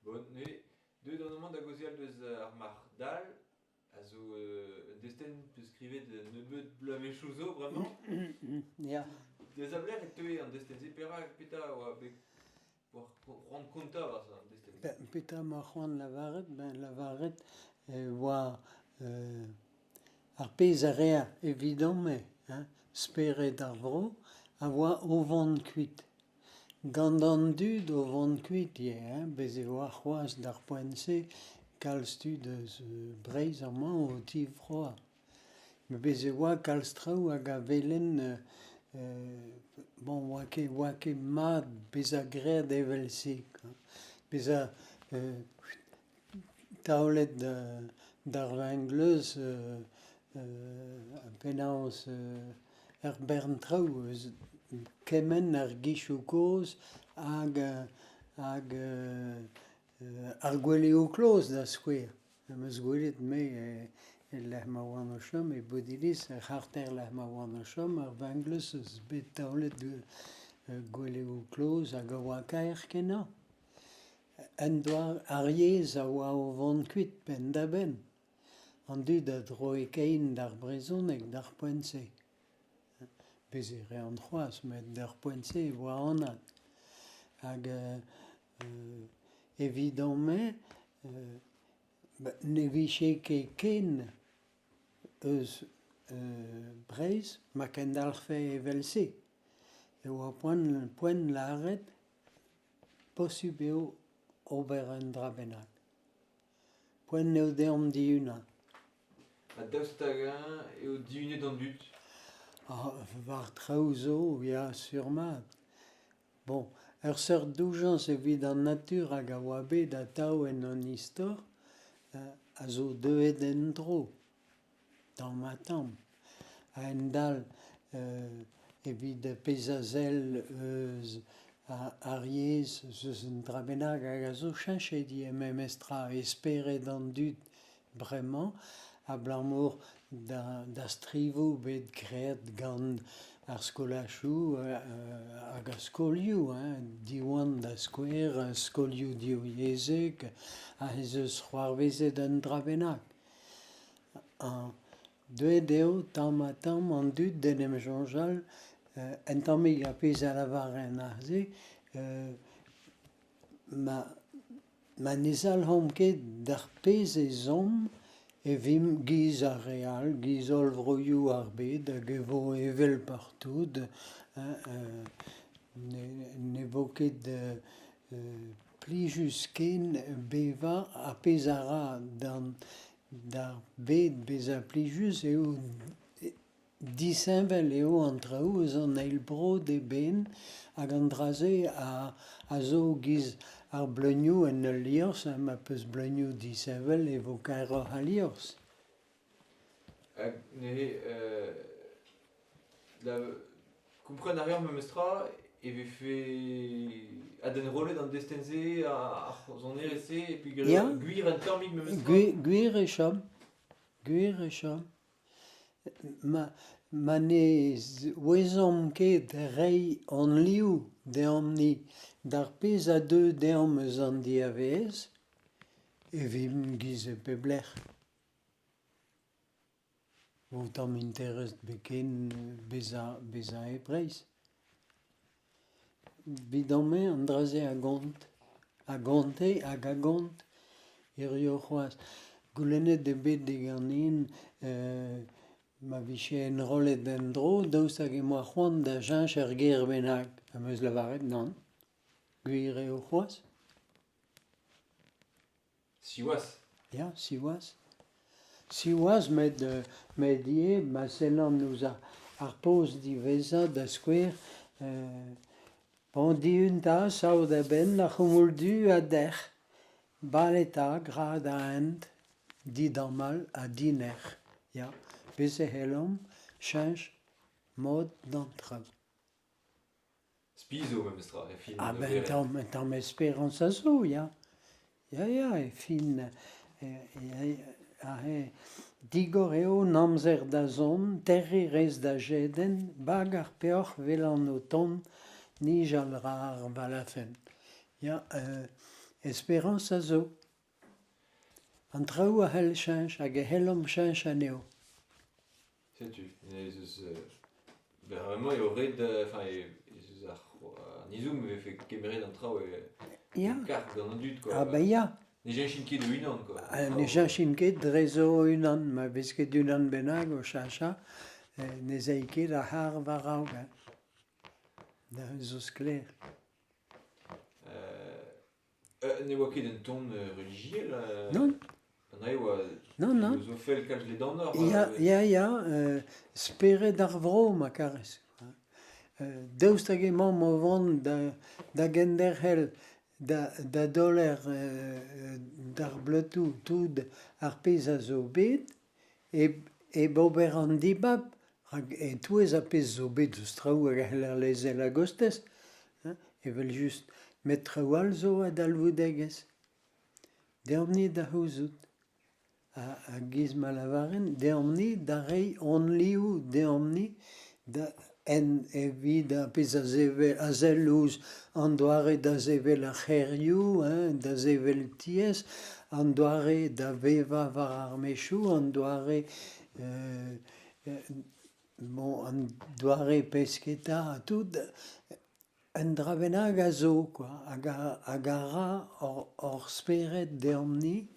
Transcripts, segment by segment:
Bon, deux dans le monde à gauzial deus ar mar dal, a zo desten peus skrivet nebeut blame chouzo, vraiment. Ya. Deus a bler et teue an desten zepera peta oa bet pour rendre konta va ça, desten. Petra ma c'hoant lavaret oa ar pezh a rea evidon me, speret ar vro, a oa o vant kuit. Gant an dud o vant kuit ie, bez e oa c'hoaz d'ar poent-se kalz tud eus Breizh ar mañ o tiv froa. Me bez e oa kalz traoù hag a velen bon, oa ket mat bez a graet evel-se. Bez a taolet d'ar vengleuz penaos ur bern traoù eus kemen ar gichoù kozh hag ar gweleo kloz da skouer. Meus gwelet me lec'h ma oan o chom e bodiliz ar c'harter lec'h ma oan o chom ar vengleuz eus bet taolet gweleo kloz hag a oa kaer kenañ. En doar ar yezh a oa o vant kuit penn da benn. An dud a dro e kein d'ar brezhoneg d'ar poent-se. Bez e re an c'hoaz, met d'ar poent-se e oa anat. Hag evidon-me ne vije ket ken eus Breizh ma ken dalc'hfe evel-se. E oa poent lâret posupl eo ober un dra bennak. Poent n'eo deomp dihunañ. A daoust hag-eñ eo dihunet an dud. Var traoù zo, ya, surmat. Bon, ur seurt doujañs evit an natur hag a oa bet atav en an istor, a zo deuet en-dro, tamm. A en-dal evit pezh-a-zel eus ar yezh eus un dra bennak hag a zo cheñchet emem estra esperet an dud bremañ, a blammour da strivoù bet graet gant ar skolachoù hag a skolioù, diwan da skouer, skolioù divyezhek, a ez eus c'hoarvezet un dra bennak. Deuet eo tamm an dud den em soñjal, en tammig a pezh a lavarin ar se, ma ne zalc'hom ket d'ar pezh ezhomm e vimp giz ar re-all, giz holl vroioù ar bed hag e vo evel partout, ne vo ket plijus ken bevañ a pezh a ra d'ar bed bez a plijus eo disheñvel eo an traoù eus an eil brod e benn hag an dra-se a zo giz ar bleunioù en ul liorzh, ma peus bleunioù disheñvel e vo kaeroc'h al liorzh. Hag kompren a reomp memes tra e vefe aden rolet an destenze ar zonerese e puis gwir en tammig memes tra. Gwir e chom. Ma ne ouezhom ket reiñ an liv deomp-ni d'ar pezh a deux deomp eus an diavezh e vimp giz e peblec'h. Vo tamm interest bet ken bezañ e Breizh. Evidon-me an dra-se a gante hag a gant hiziv c'hoazh. Goulennet eo bet deganin ma vije enrollet en-dro, daoust hag e moa c'hoant da cheñch ur gêr bennak. Am eus lavaret, nann. Gwir eo c'hoazh. Siwazh. Ya, siwazh. Siwazh met ie, ma sellan nous ar post divezañ da skouer, dihun ta saout a benn, la c'homoldu a dec'h, baleta, grad a hent, didamal a dinerc'h. Ya, bez e c'hellomp, cheñch, mod d'an traoù. Spizo memes tra, e fin. Tamm esperance a zo, ya. Ya, e fin. Digor eo namzer da zon, terri rez da jeden, bag ar peoc'h vel an o ton, nij al rar valafen. Ya, espérance a zo. An traoù a hel chanch, hag e helom chanch aneo. Sais-tu, vraiment, il aurait de. Enfin, Nizoum avait fait Kemeret d'un trao et Ya, carte dans un dut, quoi. ah ben ya. Les gens chinqués de Hunan, quoi. Ne janchin ket drezo unan, ma vez ket unan benag o chacha, ne zei ket a har varao, da eus kler. Ne oa ket un ton religieux, là. Non, non, non. Vous avez fait le cas de les dents nord. Ya, speret ar vro ma kares. Daoust hag emañ mo vont da gender hel, da doler d'ar bleutou tout ar pez a zo bet, e bober an dibab, e touez a pez zo bet eus traoù hag a hel ar lezel a gostez, evel just met traoù al zo a dalvoudegez. Deomni da houzout. A giz malavaren, deomni da rei on liou, deomni da en evit a pez a zelouz an doare da zevel a c'herioù, da zevel ties, an doare da veva var ar mechou, an doare an doare pesketa, tout en dravenag a zo, quoi, hag a ra or speret deomni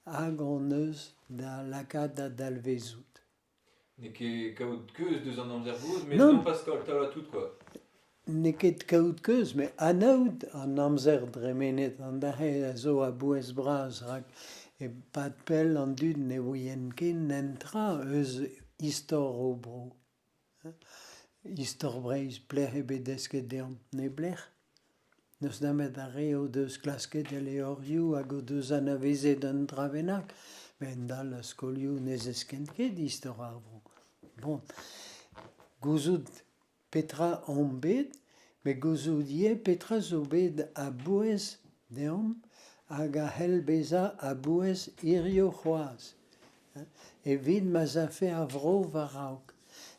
hag on eus da lakad a dalvezout. Ne ket kaout keuz deus an amzer gouz, mais Non. non pas skoltal a tout, quoi. Ne ket kaout keuz, me anaout an amzer dremenet an dahe a zo a bouez braz rak e pat pel an dud ne voien ken nentra eus istor o bro. Istor breiz pler e bedesket deom ne bler. Neus damet a reo deus klasket ele orioù hag o deus anavezet an dravenak, men dal a skolioù nez esken ket istor ar bro. Bon, gouzout petra on bet, me gouzout ie petra zo bet a bouez deom hag a hel beza a bouez irio c'hoaz. Evit ma zafe a vro varaouk,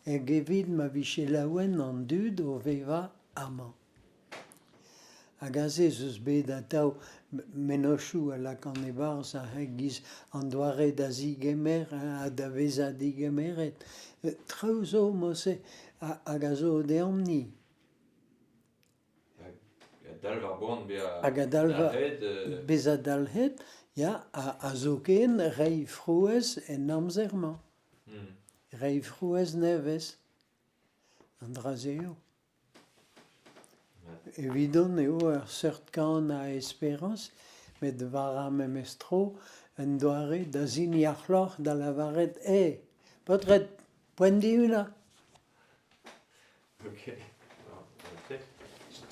eg evit ma viche laouen an dud o veva amañ. Hag a ze eus bet a tao menochou a lak an e-barzh a giz an doare da zigemer a da veza digemeret. Traoù zo mose hag a zo deomni. Dal var boan be a Hag a dal va dalhed, bez a dalhet, ya a zo ken rei frouez en amzerman. Rei frouez nevez. An drazeo. Evidon eo ur seurt kan a esperance, met war a memestro en doare da zini ar c'hloc'h da lavaret potret poent di una. Ok. Alors,